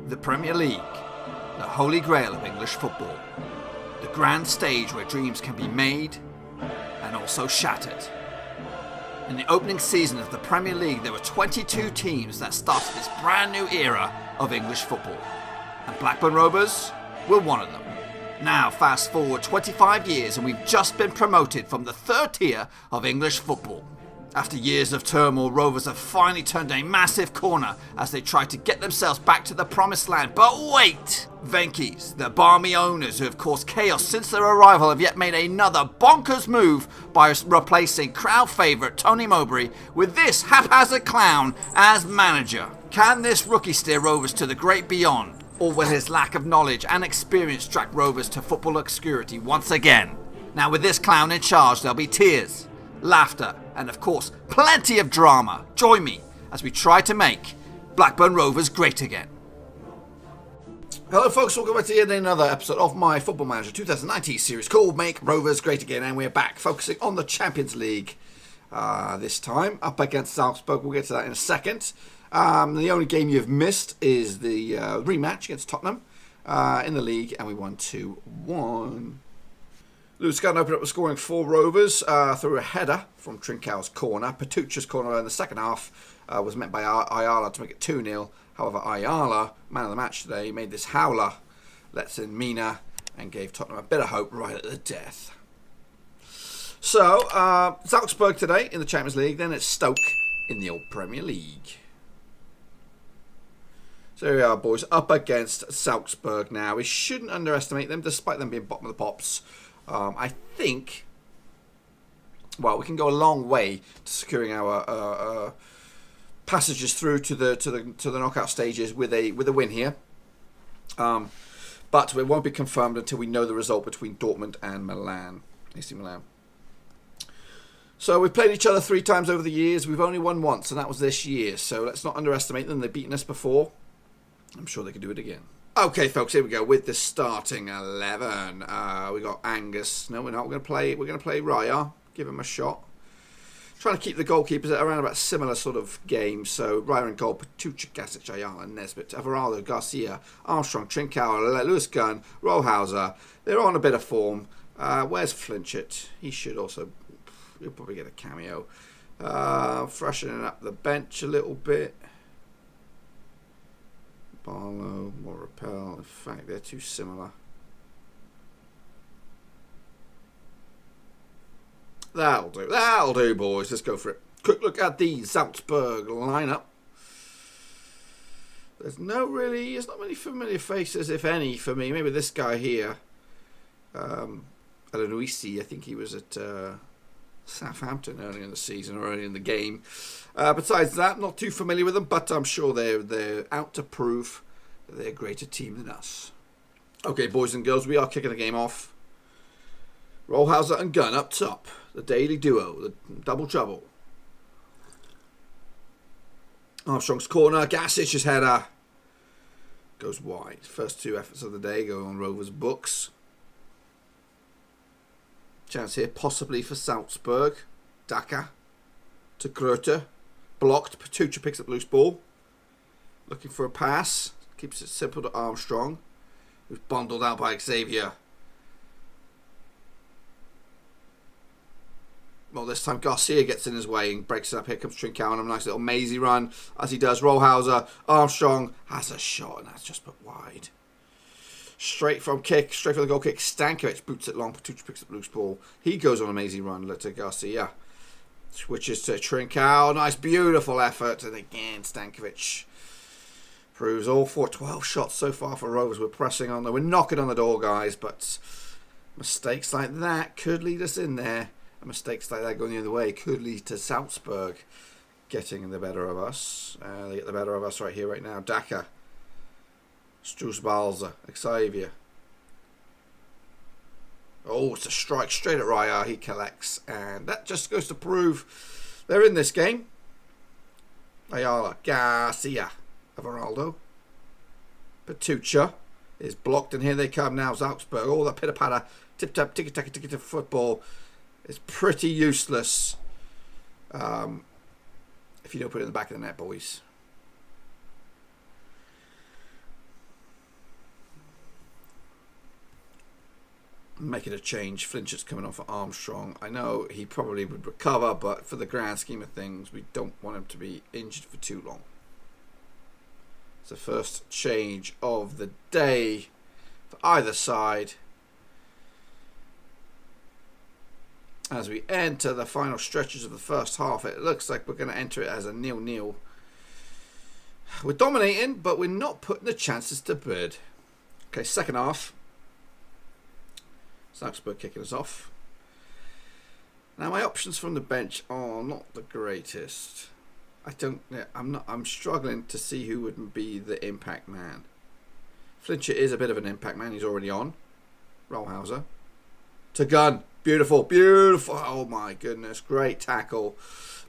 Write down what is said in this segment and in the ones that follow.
The Premier League, the holy grail of English football. The grand stage where dreams can be made and also shattered. In the opening season of the Premier League, there were 22 teams that started this brand new era of English football. And Blackburn Rovers were one of them. Now, fast forward 25 years and we've just been promoted from the third tier of English football. After years of turmoil, Rovers have finally turned a massive corner as they try to get themselves back to the promised land. But wait! Venky's, the balmy owners who have caused chaos since their arrival, have yet made another bonkers move by replacing crowd favourite Tony Mowbray with this haphazard clown as manager. Can this rookie steer Rovers to the great beyond? Or will his lack of knowledge and experience drag Rovers to football obscurity once again? Now with this clown in charge, there'll be tears, laughter, and of course, plenty of drama. Join me as we try to make Blackburn Rovers great again. Hello folks, welcome back to yet another episode of my Football Manager 2019 series called Make Rovers Great Again, and we're back focusing on the Champions League this time, up against Salzburg. We'll get to that in a second. The only game you've missed is the rematch against Tottenham in the league, and we won 2-1. Lewis Gunn opened up the scoring for Rovers through a header from Trincão's corner. Patucha's corner in the second half was met by Ayala to make it 2-0. However, Ayala, man of the match today, made this howler, lets in Mina, and gave Tottenham a bit of hope right at the death. So, Salzburg today in the Champions League, then it's Stoke in the old Premier League. So here we are, boys, up against Salzburg now. We shouldn't underestimate them, despite them being bottom of the pops. I think, well, we can go a long way to securing our passages through to the knockout stages with a win here. But it won't be confirmed until we know the result between Dortmund and Milan, AC Milan. So we've played each other 3 times over the years. We've only won once, and that was this year. So let's not underestimate them. They've beaten us before. I'm sure they can do it again. Okay, folks, here we go with the starting 11. We got Angus. No, we're not. We're going to play Raya. Give him a shot. Trying to keep the goalkeepers at around about similar sort of games. So Raya in goal, Patucha, Gasic, Ayala, Nesbitt, Everaldo, Garcia, Armstrong, Trincão, Lewis Gunn, Rollhauser. They're on a bit of form. Where's Flinchett? He should also. He'll probably get a cameo. Freshening up the bench a little bit. Barlow, more Repel. In fact, they're too similar. That'll do. That'll do, boys. Let's go for it. Quick look at the Salzburg lineup. There's not many familiar faces, if any, for me. Maybe this guy here. Aloisi, I think he was at Southampton early in the season or early in the game. Besides that, not too familiar with them, but I'm sure they're out to prove that they're a greater team than us. Okay, boys and girls, we are kicking the game off. Rollhauser and Gunn up top. The daily duo, the double trouble. Armstrong's corner, Gasic's header. Goes wide. First 2 efforts of the day go on Rovers' books. Chance here, possibly for Salzburg. Daka to Grote. Blocked. Patucha picks up loose ball. Looking for a pass. Keeps it simple to Armstrong, who's bundled out by Xavier. Well, this time Garcia gets in his way and breaks it up. Here comes Trincão on a nice little mazy run. As he does, Rollhauser. Armstrong has a shot, and that's just put wide. Straight from the goal kick. Stankovic boots it long. Patucha picks up loose ball. He goes on a mazy run. Let to Garcia. Switches to Trincão. Nice, beautiful effort. And again, Stankovic proves all 12 shots so far for Rovers. We're pressing on. We're knocking on the door, guys. But mistakes like that could lead us in there. And mistakes like that going the other way could lead to Salzburg getting the better of us. They get the better of us right here, right now. Daka. Strussbalzer, Xavier. Oh, it's a strike straight at Raya. He collects, and that just goes to prove they're in this game. Ayala, Garcia, Everaldo. Patucha is blocked, and here they come now. Salzburg, all the pitter-patter, tip-tap, ticky-tacky football is pretty useless if you don't put it in the back of the net, boys. making a change. Flinchett's coming on for Armstrong. I know he probably would recover, but for the grand scheme of things, we don't want him to be injured for too long. It's the first change of the day for either side as we enter the final stretches of the first half. It looks like we're going to enter it as a 0-0. We're dominating, but we're not putting the chances to bed. Okay, second half. Salzburg kicking us off. Now my options from the bench are not the greatest. I'm struggling to see who would be the impact man. Flinchett is a bit of an impact man. He's already on. Rollhauser. To Gunn. Beautiful, beautiful. Oh my goodness. Great tackle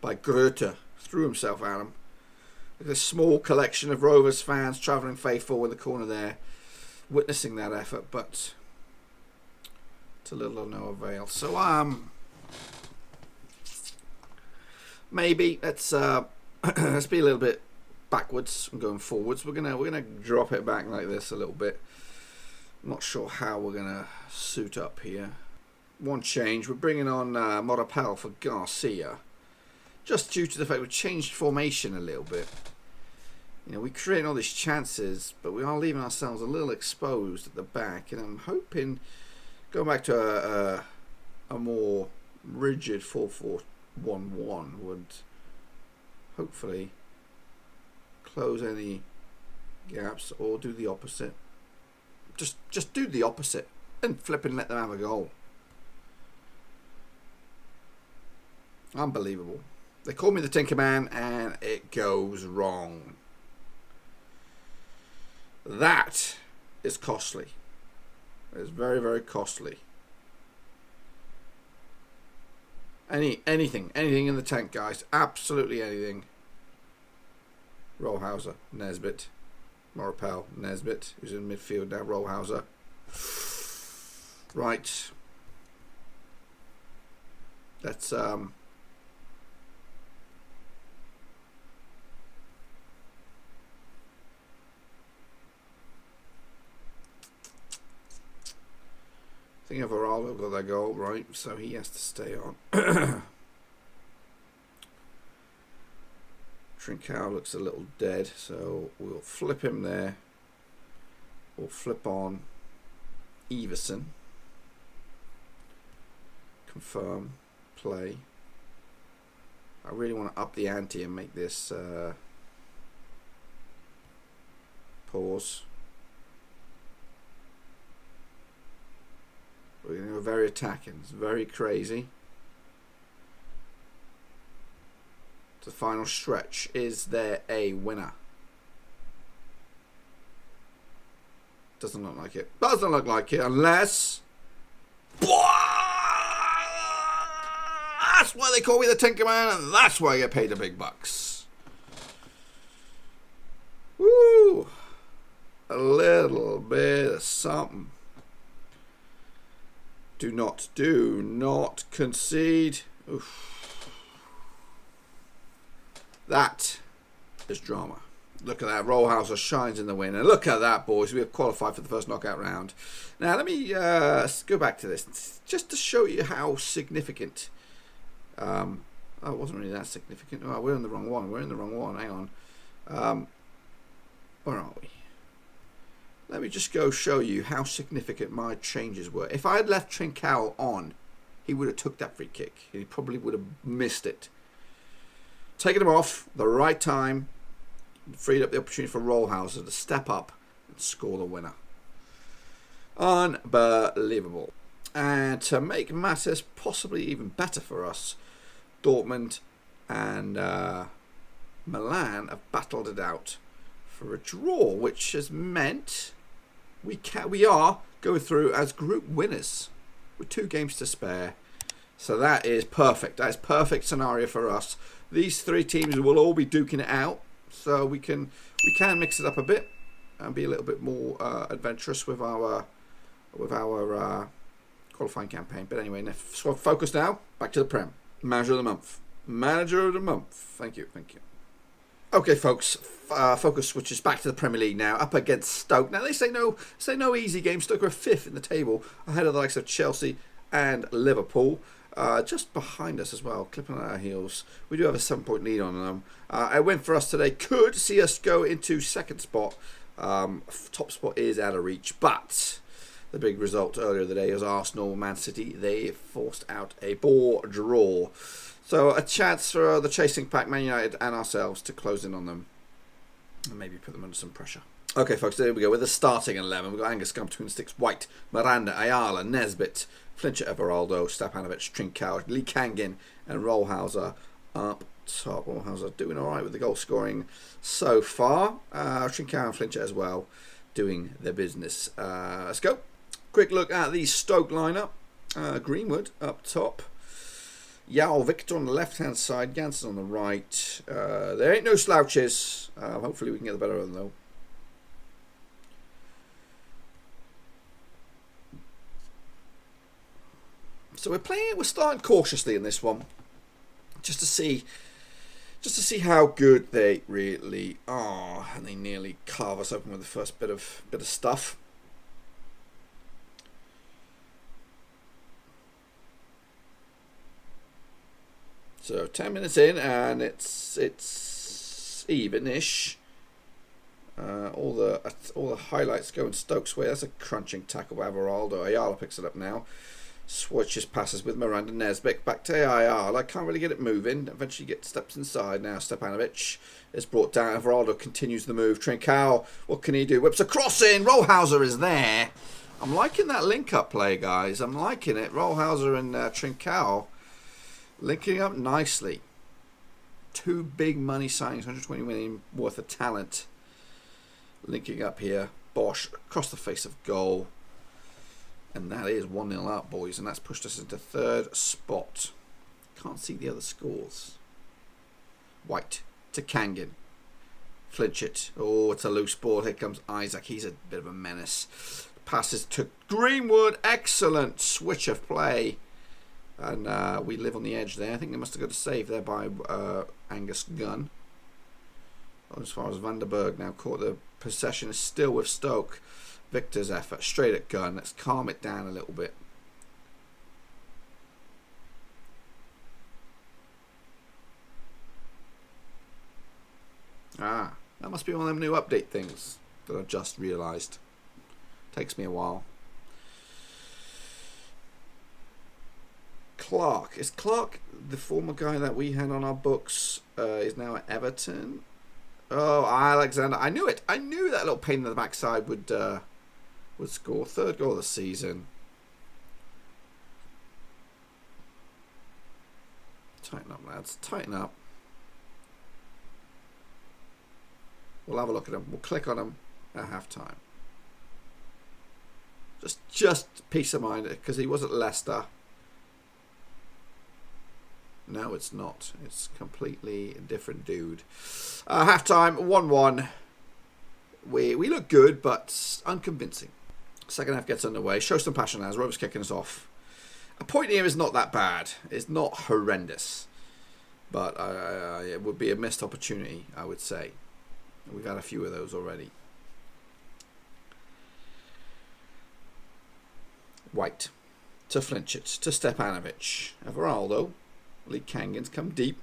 by Grote. Threw himself at him. Look at this small collection of Rovers fans travelling faithful in the corner there, witnessing that effort, but to little or no avail. So maybe let's let's be a little bit backwards and going forwards. We're gonna drop it back like this a little bit. I'm not sure how we're gonna suit up here. One change, we're bringing on Morapel for Garcia, just due to the fact we've changed formation a little bit. You know, we're creating all these chances, but we are leaving ourselves a little exposed at the back, and I'm hoping going back to a more rigid 4-4-1-1 would hopefully close any gaps, or do the opposite. Just do the opposite and flip and let them have a goal. Unbelievable. They call me the Tinker Man and it goes wrong. That is costly. It's very, very costly. Anything in the tank, guys. Absolutely anything. Rollhauser, Nesbitt. Morapel, Nesbitt, who's in midfield now. Rollhauser. Right. Let's I think Everaldo got that goal, right? So he has to stay on. Trincao looks a little dead, so we'll flip him there. We'll flip on Everson. Confirm. Play. I really want to up the ante and make this pause. We're going to go very attacking. It's very crazy. The final stretch. Is there a winner? Doesn't look like it. Doesn't look like it unless... That's why they call me the Tinker Man, and that's why I get paid the big bucks. Woo! A little bit of something. Do not concede. Oof. That is drama. Look at that. Rollhauser shines in the wind. And look at that, boys. We have qualified for the first knockout round. Now, let me go back to this. Just to show you how significant. Oh, it wasn't really that significant. Oh, we're in the wrong one. Hang on. Where are we? Let me just go show you how significant my changes were. If I had left Trincao on, he would have took that free kick. He probably would have missed it. Taking him off the right time, freed up the opportunity for Rollhauser to step up and score the winner. Unbelievable. And to make matters possibly even better for us, Dortmund and Milan have battled it out for a draw, which has meant we are going through as group winners with 2 games to spare. So that is perfect. That is perfect scenario for us. These 3 teams will all be duking it out, so we can mix it up a bit and be a little bit more adventurous with our qualifying campaign. But anyway, focus now. Back to the Prem. Manager of the month. Manager of the month. Thank you. Okay, folks, focus switches back to the Premier League now, up against Stoke. Now, they say no easy game. Stoke are 5th in the table, ahead of the likes of Chelsea and Liverpool. Just behind us as well, clipping on our heels. We do have a 7-point lead on them. A win for us today could see us go into second spot. Top spot is out of reach, but the big result earlier in the day was Arsenal, Man City. They forced out a ball draw. So a chance for the chasing pack, Man United and ourselves, to close in on them and maybe put them under some pressure. Okay, folks, there we go. With the starting 11, we've got Angus Gunn between the sticks, White, Miranda, Ayala, Nesbitt, Flincher, Everaldo, Stepanovic, Trincao, Lee Kangin and Rollhauser up top. Rollhauser doing all right with the goal scoring so far. Trincao and Flincher as well doing their business. Let's go. Quick look at the Stoke lineup. Greenwood up top. Yao Victor on the left-hand side, Ganson on the right. There ain't no slouches. Hopefully we can get the better of them, though. So we're starting cautiously in this one, just to see how good they really are. And they nearly carve us open with the first bit of stuff. So 10 minutes in, and it's even-ish. All the highlights go in Stoke's way. That's a crunching tackle by Everaldo. Ayala picks it up now. Switches passes with Miranda. Nesbitt back to Ayala. Can't really get it moving. Eventually steps inside now. Stepanovic is brought down. Everaldo continues the move. Trincao, what can he do? Whips a cross in. Rollhauser is there. I'm liking that link-up play, guys. I'm liking it. Rollhauser and Trincao linking up nicely. Two big money signings, 120 million worth of talent. Linking up here. Bosch across the face of goal. And that is 1-0 up, boys. And that's pushed us into third spot. Can't see the other scores. White to Kangin. Flinch it. Oh, it's a loose ball. Here comes Isaac. He's a bit of a menace. Passes to Greenwood. Excellent switch of play. And we live on the edge there. I think they must have got a save there by Angus Gunn. As far as Vanderberg now caught, the possession is still with Stoke. Victor's effort straight at Gunn. Let's calm it down a little bit. That must be one of them new update things that I've just realised. Takes me a while. Clark. Is Clark the former guy that we had on our books? Is now at Everton. Oh, Alexander. I knew it. I knew that little pain in the backside would score. Third goal of the season. Tighten up, lads. Tighten up. We'll have a look at him. We'll click on him at half-time. Just peace of mind, because he was at Leicester. No, it's not. It's completely a different dude. Half-time, 1-1. We look good, but unconvincing. Second half gets underway. Show some passion as Rovers kicking us off. A point here is not that bad. It's not horrendous. But it would be a missed opportunity, I would say. We've had a few of those already. White to Flinch it to Stepanovic. Everaldo. Lee Kangin's come deep.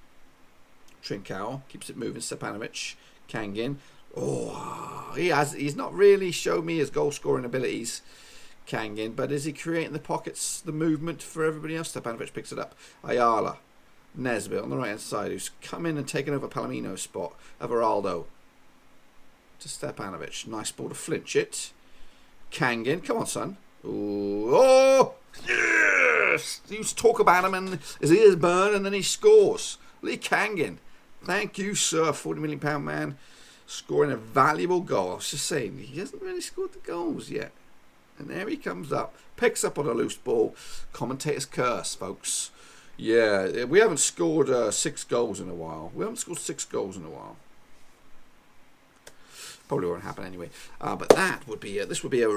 Trincao keeps it moving. Stepanovic. Kangin. Oh, he's not really shown me his goal scoring abilities, Kangin, but is he creating the pockets, the movement for everybody else? Stepanovic picks it up. Ayala. Nesbitt on the right hand side, who's come in and taken over Palomino's spot. Everaldo to Stepanovic. Nice ball to Flinch it. Kangin. Come on, son. Ooh. Oh, yes! He used to talk about him and his ears burn and then he scores. Lee Kangin. Thank you, sir. £40 million man. Scoring a valuable goal. I was just saying, he hasn't really scored the goals yet. And there he comes up. Picks up on a loose ball. Commentator's curse, folks. Yeah, we haven't scored 6 goals in a while. We haven't scored 6 goals in a while. Probably won't happen anyway. But that would be this would be a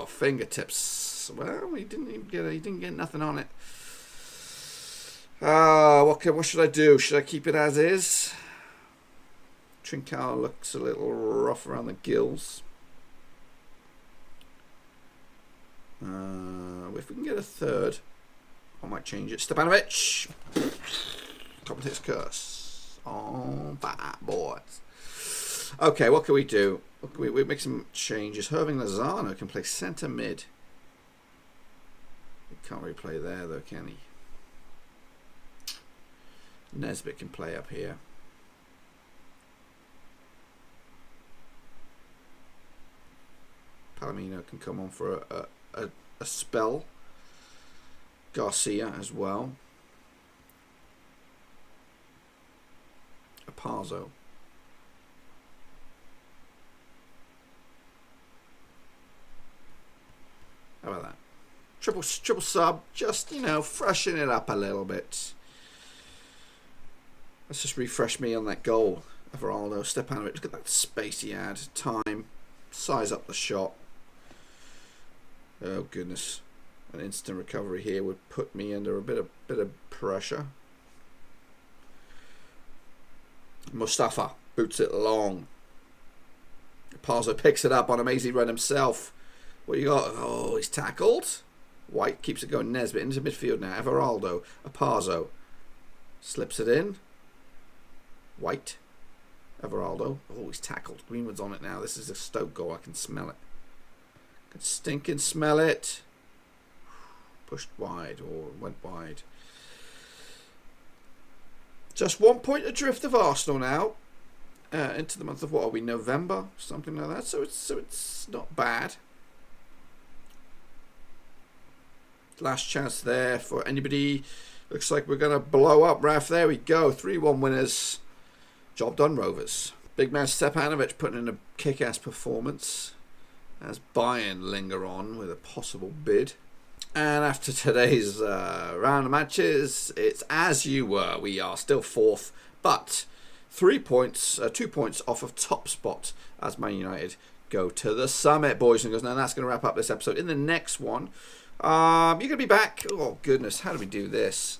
fingertips. Well, he didn't get nothing on it. What should I do? Should I keep it as is? Trincao looks a little rough around the gills. If we can get a third, I might change it. Stepanovic! Commentator's curse. Oh, bad boys. Okay, what can we do? We make some changes. Irving Lozano can play centre mid. He can't really play there though, can he? Nesbitt can play up here. Palomino can come on for a spell. Garcia as well. Parzo. How about that? Triple sub, just, you know, freshen it up a little bit. Let's just refresh me on that goal. Everaldo, Stepanovic, look at that space he had. Time, size up the shot. Oh goodness. An instant recovery here would put me under a bit of pressure. Mustafa boots it long. Parzo picks it up on a mazy run himself. What you got? Oh, he's tackled. White keeps it going. Nesbitt into midfield now. Everaldo. Parzo slips it in. White. Everaldo. Oh, he's tackled. Greenwood's on it now. This is a Stoke goal. I can smell it. I can stinking smell it. Pushed wide or went wide. Just 1 point adrift of Arsenal now. Into the month of, what are we, November? Something like that. So it's not bad. Last chance there for anybody. Looks like we're going to blow up, Raf. There we go. 3-1 winners. Job done, Rovers. Big man Stepanovic putting in a kick-ass performance as Bayern linger on with a possible bid. And after today's round of matches, it's as you were. We are still fourth, but 2 points off of top spot as Man United go to the summit, boys and girls. Now that's going to wrap up this episode. In the next one, you're going to be back. Oh goodness, how do we do this?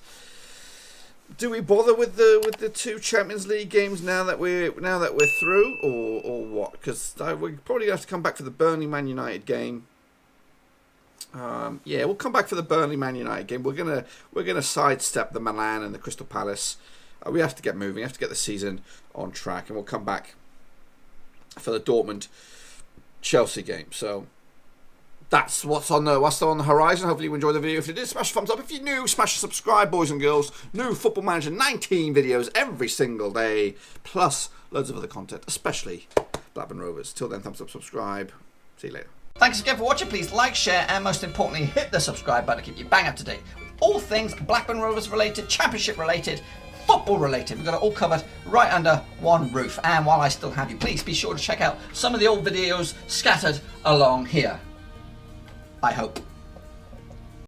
Do we bother with the 2 Champions League games now that we're through, or what? Because we're probably going to have to come back for the Burnley Man United game. Yeah, we'll come back for the Burnley Man United game. We're gonna sidestep the Milan and the Crystal Palace. We have to get moving. We have to get the season on track, and we'll come back for the Dortmund Chelsea game. So that's what's on the horizon. Hopefully you enjoyed the video. If you did, smash a thumbs up. If you're new, smash a subscribe, boys and girls. New Football Manager 19 videos every single day, plus loads of other content, especially Blackburn Rovers. Till then, thumbs up, subscribe. See you later. Thanks again for watching. Please like, share, and most importantly, hit the subscribe button to keep you bang up to date with all things Blackburn Rovers related, Championship related, football related. We've got it all covered right under one roof. And while I still have you, please be sure to check out some of the old videos scattered along here. I hope.